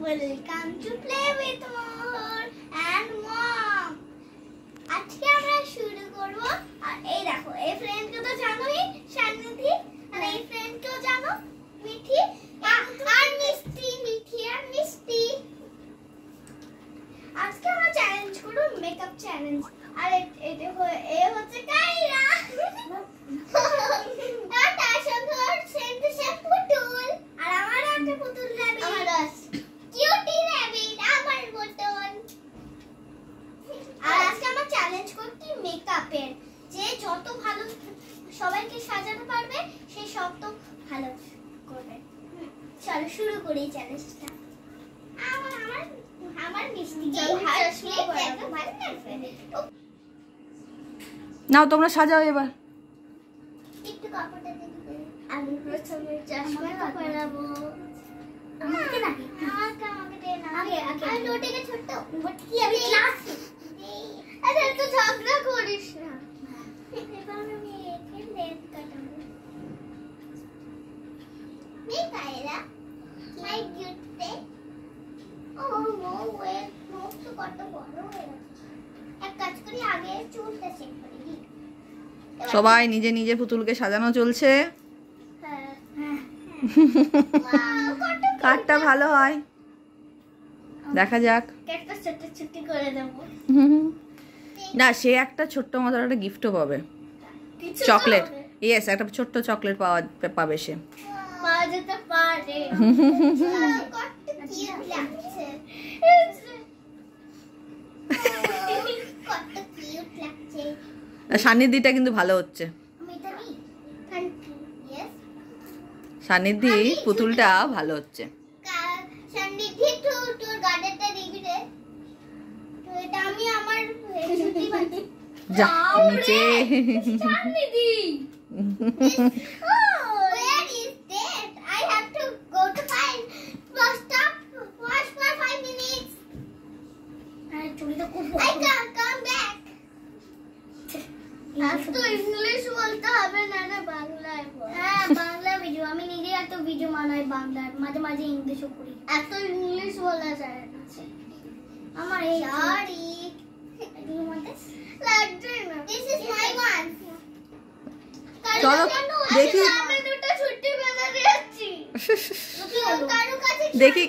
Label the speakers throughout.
Speaker 1: Welcome to play with Mohor and mom. আজকে আমরা শুরু করব। আর এই দেখো, এই ফ্রেন্ডকে তো জানোই, শান্তি। আর এই ফ্রেন্ডকেও জানো, মিঠি। আর মিষ্টি, মিঠি আর মিষ্টি। আজকে আমরা চ্যালেঞ্জ করব, মেকআপ চ্যালেঞ্জ। আর এটা হচ্ছে কাইরা। আর তার সঙ্গে ওর সেন্ট সে পুতুল। আর আমার একটা পুতুল র্যাবিট। আমার কিউটি র্যাবিট, আমার পুতুল। আর আজকে আমরা চ্যালেঞ্জ করছি মেকআপের। যে যত ভালো সবাইকে সাজাতে পারবে, সে সব তো ভালো করবে। চলো শুরু করি চ্যালেঞ্জটা। আমার মিষ্টি
Speaker 2: নাও তোমরা সাজাও এবার।
Speaker 1: একটু কাপড়টা দেখবে। আমি প্রথমে চশমাটা পরাবো। আমাকে নাকি? আমাকে দে না। আগে আমি লোটেকে ছোট বটকি আমি ক্লাস। আরে তো ঝগড়া করিস না। এবার আমি একে লেট কাটাবো। এই কাইরা মাই কিউটে। ও নো ওয়ে, মুখ তো কত বড় হয়ে গেছে। এক কাজ করি, আগে চুলটা সেট করে দিই।
Speaker 2: সবাই নিজে নিজে পুতুলকে সাজানো চলছে। কারটা ভালো হয়, দেখা যাক। না, সে একটা ছোট্ট মতো একটা গিফটও পাবে, চকলেট। ইয়েস, একটা ছোট্ট চকলেট পাবে সে। সান্নিধিটা কিন্তু ভালো হচ্ছে। সান্নিধি পুতুলটা ভালো হচ্ছে। যা নিচে।
Speaker 1: ইংলিশ বলতে হবে না রে, বাংলায় বল। হ্যাঁ, বাংলা ভিডিও। আমি নিজে এত ভিডিও বানাই বাংলার, মাঝে মাঝে ইংলিশও করি। এত ইংলিশ বলা যায় না আমার। এই সরি, লাগছে না। This is my one.
Speaker 2: চলো দেখি।
Speaker 1: আমি দুটো ছুটি বেলা দিয়েছি। কারো কাছে
Speaker 2: দেখি।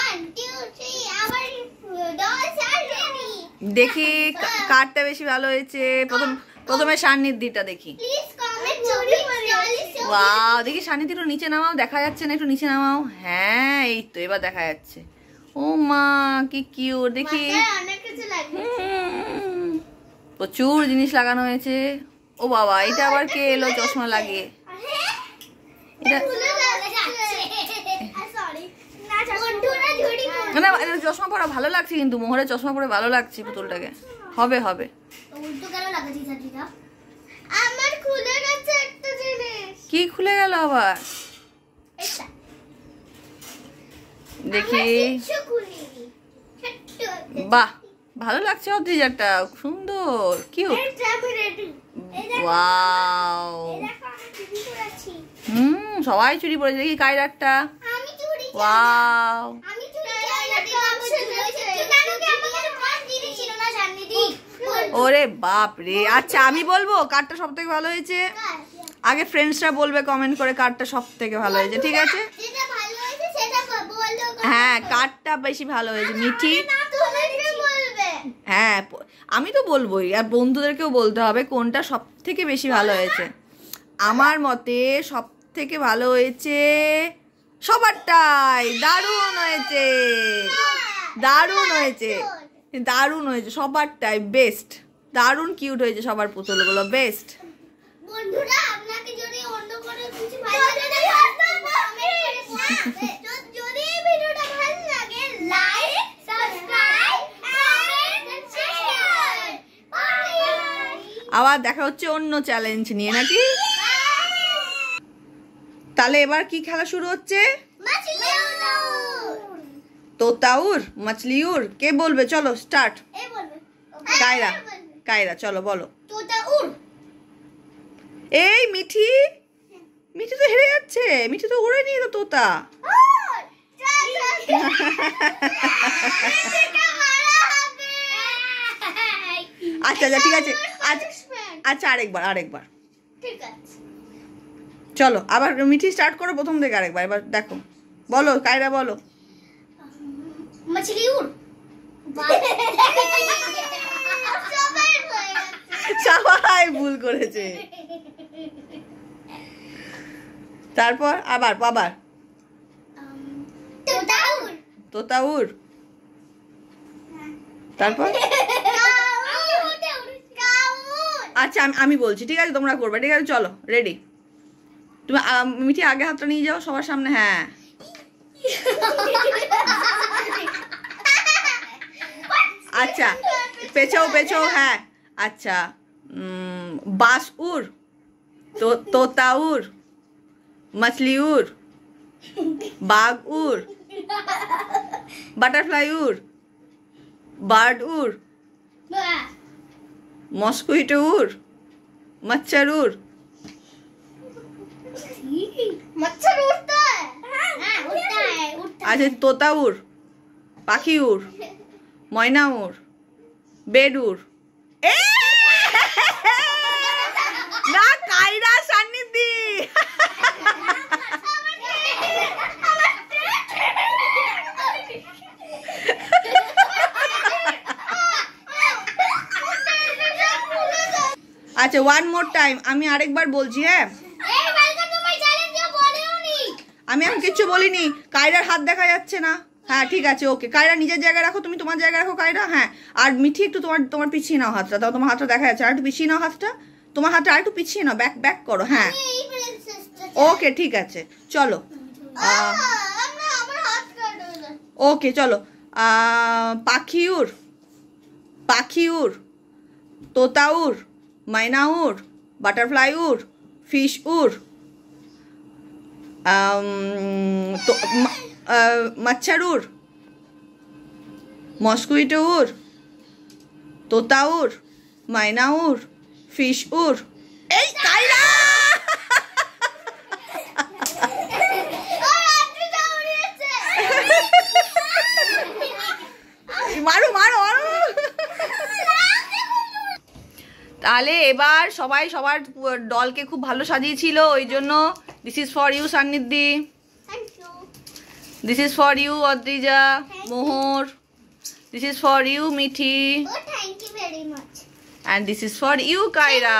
Speaker 1: 1 2 3 আবার ডলস আর রেডি।
Speaker 2: দেখি কারটা বেশি ভালো হয়েছে। প্রথমে সান্নিধিটা দেখি।
Speaker 1: প্লিজ কমেন্ট জোরে করে।
Speaker 2: ওয়াও, দেখি সান্নিধিটা নিচে নামাও, দেখা যাচ্ছে না, একটু নিচে নামাও। হ্যাঁ, এই তো এবার দেখা যাচ্ছে। ও মা, কি কিউট। দেখি
Speaker 1: অনেক কিছু লাগবে।
Speaker 2: প্রচুর জিনিস লাগানো হয়েছে। ও বাবা, এটা আবার কে এলো চশমা লাগিয়ে? এটা না, এটা চশমা পরা ভালো লাগছে, কিন্তু মোহরের চশমা পরে ভালো লাগছে পুতুলটাকে। হবে হবে।
Speaker 1: আমার খুলে গেছে একটা জিনিস।
Speaker 2: কি খুলে গেল আবার? দেখি। বাহ, ভালো লাগছে অদ্রিজারটা, সুন্দর, কিউট। ওয়াও, সবাই চুরি পরেছে। দেখি কায়রারটা। ওয়াও, ওরে বাপ রে। আচ্ছা, আমি বলবো কারটা সব থেকে ভালো হয়েছে। আগে ফ্রেন্ডসরা বলবে কমেন্ট করে কারটা সব থেকে ভালো হয়েছে, ঠিক আছে? হ্যাঁ, কারটা বেশি ভালো হয়েছে মিঠি। হ্যাঁ, আমি তো বলবোই, আর বন্ধুদেরকেও বলতে হবে কোনটা সব থেকে বেশি ভালো হয়েছে। আমার মতে সব থেকে ভালো হয়েছে সবারটাই। দারুণ হয়েছে, দারুণ হয়েছে, দারুণ হয়েছে সবারটাই। বেস্ট, দারুণ কিউট হয়েছে সবার পুতুলগুলো, বেস্ট।
Speaker 1: বন্ধুরা, আপনাকে যদি অন্য কোনো কিছু ভালো লাগে, যদি এই ভিডিওটা ভালো লাগে, লাইক, সাবস্ক্রাইব, কমেন্ট, শেয়ার।
Speaker 2: আবার দেখা হচ্ছে অন্য চ্যালেঞ্জ নিয়ে, নাকি? তাহলে এবার কি খেলা শুরু হচ্ছে? তোতাউর, মাছলিউর। কে বলবে? চলো স্টার্ট। কায়রা, কায়রা চলো বলো।
Speaker 1: তোতাউর।
Speaker 2: এই মিঠি, মিঠি তো হেরে যাচ্ছে। মিঠি তো উড়ে নিয়ে তো তোতা। আচ্ছা আচ্ছা ঠিক আছে, আচ্ছা আরেকবার
Speaker 1: ঠিক আছে।
Speaker 2: চলো আবার মিঠি স্টার্ট করো প্রথম থেকে আরেকবার, এবার দেখো, বলো কায়রা বলো।
Speaker 1: मछली उड़
Speaker 2: সবাই ভুল করেছে। তারপর আবার তোতা উড়, তারপর আচ্ছা আমি বলছি, ঠিক আছে তোমরা করবে, ঠিক আছে চলো রেডি। তুমি মিঠি আগে হাতটা নিয়ে যাও সবার সামনে, হ্যাঁ আচ্ছা পেছো হ্যাঁ আচ্ছা বাস উড়, তোতা উড়, मछली उड़, बाघ उड़, बटरफ्लाई उड़, बर्ड उड़, मॉस्किटो उड़, मच्छर उड़।
Speaker 1: मच्छर उड़ता है, हाँ, उड़ता है।
Speaker 2: अच्छा तोता उड़, पाखी उड़, मैना उड़, बेड उड़। ना कायरा सान्निधि। আচ্ছা ওয়ান মোর টাইম, আমি আরেকবার বলছি, হ্যাঁ আমি এখন কিচ্ছু বলিনি, কায়রার হাত দেখা যাচ্ছে না, হ্যাঁ ঠিক আছে ওকে, কায়রা নিজের জায়গায় রাখো, তুমি তোমার জায়গায় রাখো কায়রা, হ্যাঁ আর মিঠি একটু তোমার পিছিয়ে নাও হাতটা, তাও তোমার হাতটা দেখা যাচ্ছে, আর একটু পিছিয়ে নাও হাতটা, তোমার হাতটা আর একটু পিছিয়ে নাও, ব্যাক করো, হ্যাঁ ওকে ঠিক আছে চলো, ওকে চলো। পাখি উড়, তোতা উড়, मैना उड़, बटरफ्लाई उड़, फिश उड़, मच्छर उड़, मॉस्किटो उड़, तोता उड़, मैना उड़, फिश उड़। এই কায়রা মারো তাহলে এবার সবাই সবার দলকে খুব ভালো সাজিয়েছিল, ওই জন্য this is for you Sannidhi, this is for you Adrija, Mohor, this is for you Mithi, and this is for you Kaira.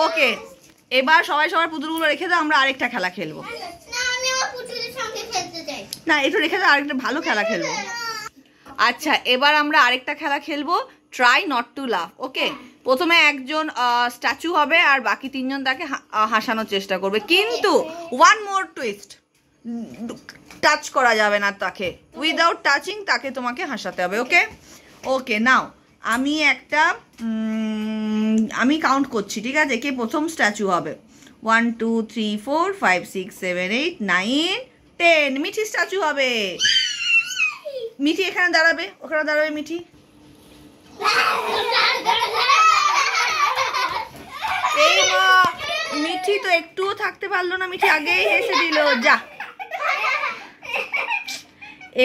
Speaker 2: Okay এবার সবাই সবার পুতুলগুলো রেখে দাও, আমরা আরেকটা খেলা খেলবো। না একটু রেখে দাও, আরেকটা ভালো খেলা খেলবো। আচ্ছা এবার আমরা আরেকটা খেলা খেলবো, ট্রাই নট টু লাফ। ওকে প্রথমে একজন স্ট্যাচু হবে আর বাকি তিনজন তাকে হাসানোর চেষ্টা করবে, কিন্তু ওয়ান মোর টুইস্ট, টাচ করা যাবে না তাকে, উইদাউট টাচিং তাকে তোমাকে হাসাতে হবে। ওকে ওকে নাও আমি কাউন্ট করছি, ঠিক আছে, কে প্রথম স্ট্যাচু হবে। 1 2 3 4 5 6 7 8 9 10 মিঠি স্ট্যাচু হবে। মিঠি এখানে দাঁড়াবে, ওখানে দাঁড়াবে মিঠি। এই মা মিঠি তো একটুও থাকতে পারলো না, মিঠি আগেই হেসে দিল, যা।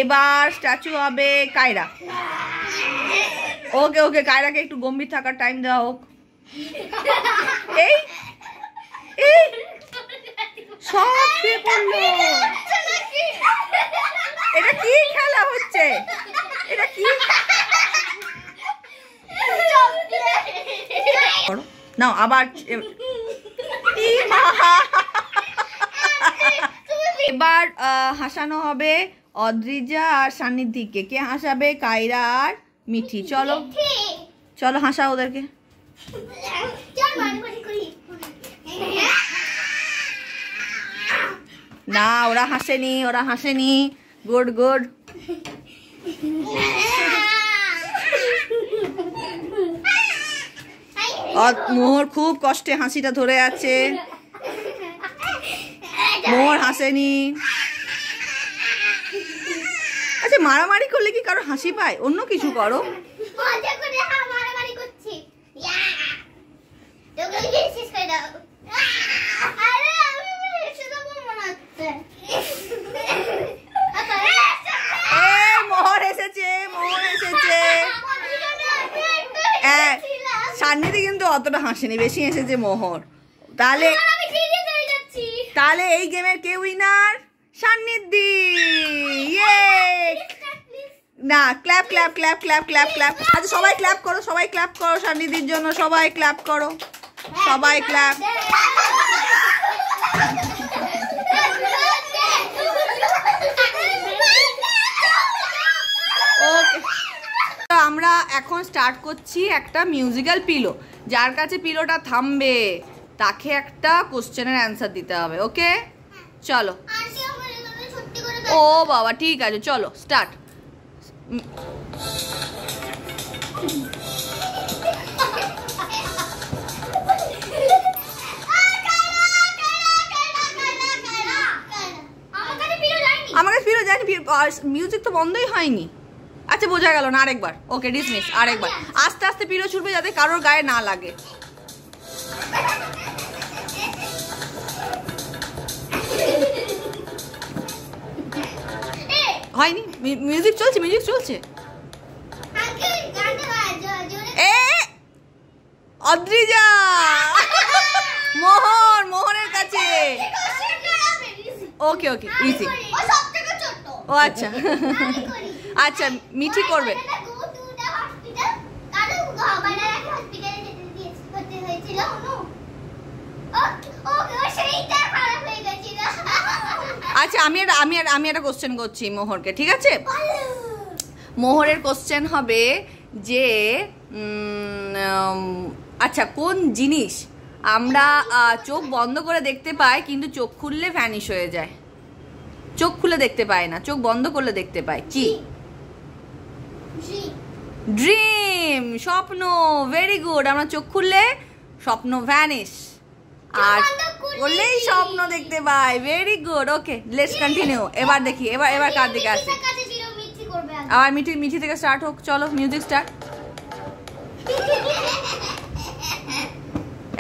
Speaker 2: এবার স্ট্যাচু হবে কায়রা। ওকে কায়রাকে একটু গম্ভীর থাকার টাইম দেওয়া হোক। এই সব শুয়ে পড়লো, এটা কি খেলা হচ্ছে, এটা কি? নাও আবার এবার হাসানো হবে অদ্রিজা আর সান্নিধিকে। কে হাসাবে? কায়রা আর মিঠি। চলো চলো হাসা ওদেরকে। না ওরা হাসেনি, গুড গুড। মোহর খুব কষ্টে হাসিটা ধরে আছে, মোহর হাসেনি। আচ্ছা মারামারি করলে কি কারো হাসি পায়? অন্য কিছু করো। সান্নিধি কিন্তু অতটা হাসেনি, বেশি হেসেছে মোহর। তাহলে তাহলে এই গেমের কে উইনার? সান্নিধি। ইয়ে না, clap clap clap clap clap clap. আচ্ছা সবাই ক্ল্যাপ করো, সবাই ক্ল্যাপ করো সান্নিধির জন্য, সবাই ক্ল্যাপ করো, সবাই ক্ল্যাপ। ওকে, আমরা এখন স্টার্ট করছি একটা মিউজিক্যাল পিলো। যার কাছে পিলোটা থামবে তাকে একটা কোশ্চেনের অ্যান্সার দিতে হবে। ওকে চলো। ও বাবা ঠিক আছে, চলো স্টার্ট। আমার কাছে পিলো যায়নি, মিউজিক তো বন্ধই হয়নি। আচ্ছা বোঝা গেল না, আরেকবার। ওকে ডিসমিস, আরেকবার। আস্তে আস্তে পিলো ছুটবে যাতে কারোর গায়ে না লাগে। হয়নি, মিউজিক চলছে, মিউজিক চলছে। এ অদ্রিজা, মোহন, মোহনের কাছে। ওকে ওকে ইজি। ও আচ্ছা আচ্ছা, মিঠি করবে। আচ্ছা আমি একটা কোশ্চেন করছি মোহরকে, ঠিক আছে? মোহরের কোশ্চেন হবে যে আচ্ছা কোন জিনিস আমরা চোখ বন্ধ করে দেখতে পাই কিন্তু চোখ খুললে ভ্যানিশ হয়ে যায়? চোখ খুলে দেখতে পাই না, চোখ বন্ধ করলে দেখতে পাই। কি? ড্রিম, স্বপ্ন। Very good. আমরা চোখ খুললে স্বপ্ন ভ্যানিশ, আর করলেই স্বপ্ন দেখতে পাই। Very good. Okay let's continue. এবার দেখি, এবার কার দিকে আসি? আবার মিঠি থেকে স্টার্ট হোক। চলো মিউজিক স্টার্ট।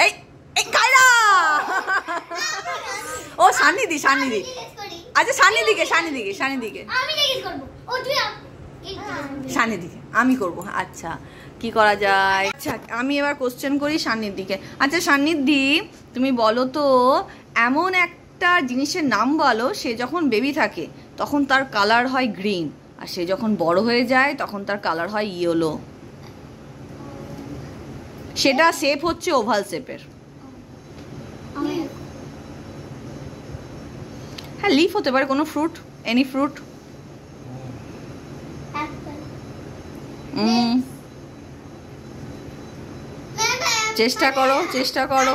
Speaker 2: এই এই কায়রা। ও সান্নিধি। আচ্ছা সান্নিধিকে আমি করব। আচ্ছা কি করা যায়? আচ্ছা আমি এবার কোশ্চেন করি সান্নিধিকে। আচ্ছা সান্নিধি, তুমি বলো তো এমন একটা জিনিসের নাম বলো, সে যখন বেবি থাকে তখন তার কালার হয় গ্রিন, আর সে যখন বড় হয়ে যায় তখন তার কালার হয় ইয়েলো। সেটা শেপ হচ্ছে ওভাল শেপের। হ্যাঁ লিফ হতে পারে, কোনো ফ্রুট, এনি ফ্রুট। চেষ্টা করো।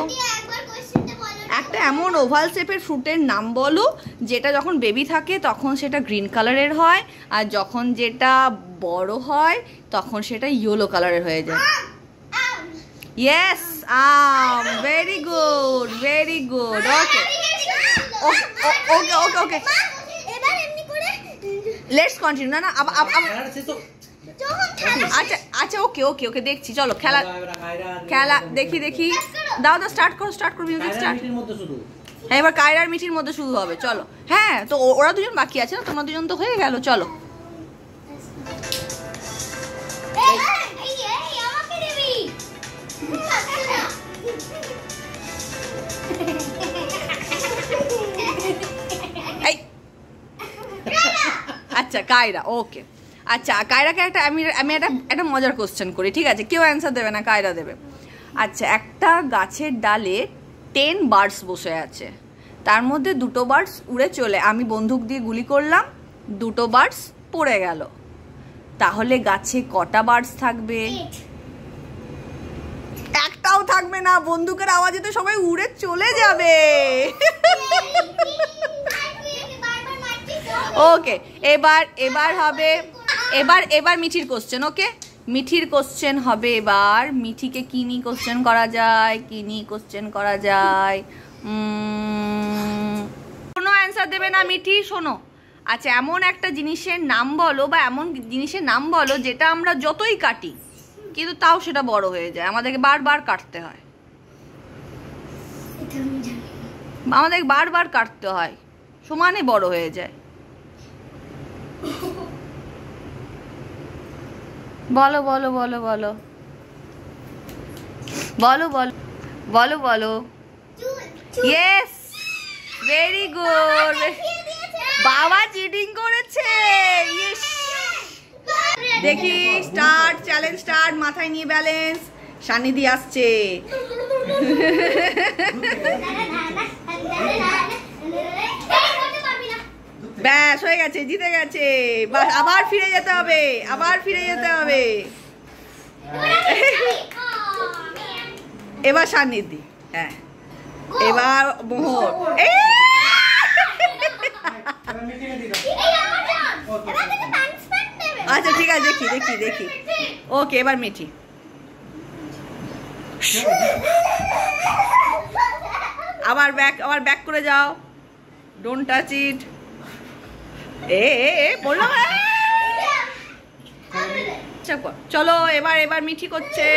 Speaker 2: একটা এমন ওভাল শেপের ফ্রুটের নাম বলো যেটা যখন বেবি থাকে তখন সেটা গ্রিন কালারের হয়, আর যখন যেটা বড় হয় তখন সেটা ইয়েলো কালারের হয়ে যায়। ইয়েস, আম। Very good. Okay let's continue. না আচ্ছা ওকে দেখছি। চলো খেলা দেখি। দাও স্টার্ট করো মিউজিক স্টার্ট। হ্যাঁ এবার কায়রার মিঠির মধ্যে শুরু হবে। চলো। হ্যাঁ তো ওরা দুজন বাকি আছে না, তোমরা দুজন তো হয়ে গেল। চলো। আচ্ছা কায়রা। ওকে আচ্ছা কায়রাকে আমি একটা মজার কোশ্চেন করি, ঠিক আছে? কেউ অ্যান্সার দেবে না, কায়রা দেবে। আচ্ছা একটা গাছের ডালে 10 বার্ডস বসে আছে, তার মধ্যে 2টো বার্ডস উড়ে চলে, আমি বন্দুক দিয়ে গুলি করলাম, 2টো বার্ডস পড়ে গেল, তাহলে গাছে কটা বার্ডস থাকবে? একটাও থাকবে না, বন্দুকের আওয়াজে তো সবাই উড়ে চলে যাবে। ওকে এবার হবে এবার মিঠির কোশ্চেন। ওকে মিঠির কোশ্চেন হবে এবার। মিঠিকে কি নিয়ে কোশ্চেন করা যায়? কোনো অ্যান্সার দেবে না মিঠি, শোনো। আচ্ছা এমন একটা জিনিসের নাম বলো, বা এমন জিনিসের নাম বলো যেটা আমরা যতই কাটি কিন্তু তাও সেটা বড় হয়ে যায়, আমাদেরকে বারবার কাটতে হয়। সমানে বড় হয়ে যায়। বলো বলো বলো বলো বলো। Yes, very good. বাবা চিটিং করেছে। ইয়েস। দেখি, স্টার্ট, চ্যালেঞ্জ স্টার্ট। মাথায় নিয়ে ব্যালেন্স। সান্নিধি আসছে। ব্যাস, হয়ে গেছে, জিতে গেছে। আবার ফিরে যেতে হবে, আবার ফিরে যেতে হবে। এবার সান্নিধি। হ্যাঁ, এবার মোহর। আচ্ছা ঠিক আছে, দেখি দেখি দেখি। ওকে, এবার মিঠি। আবার ব্যাক করে যাও। Don't touch it. বললাম। চলো, এবার মিঠি করছে।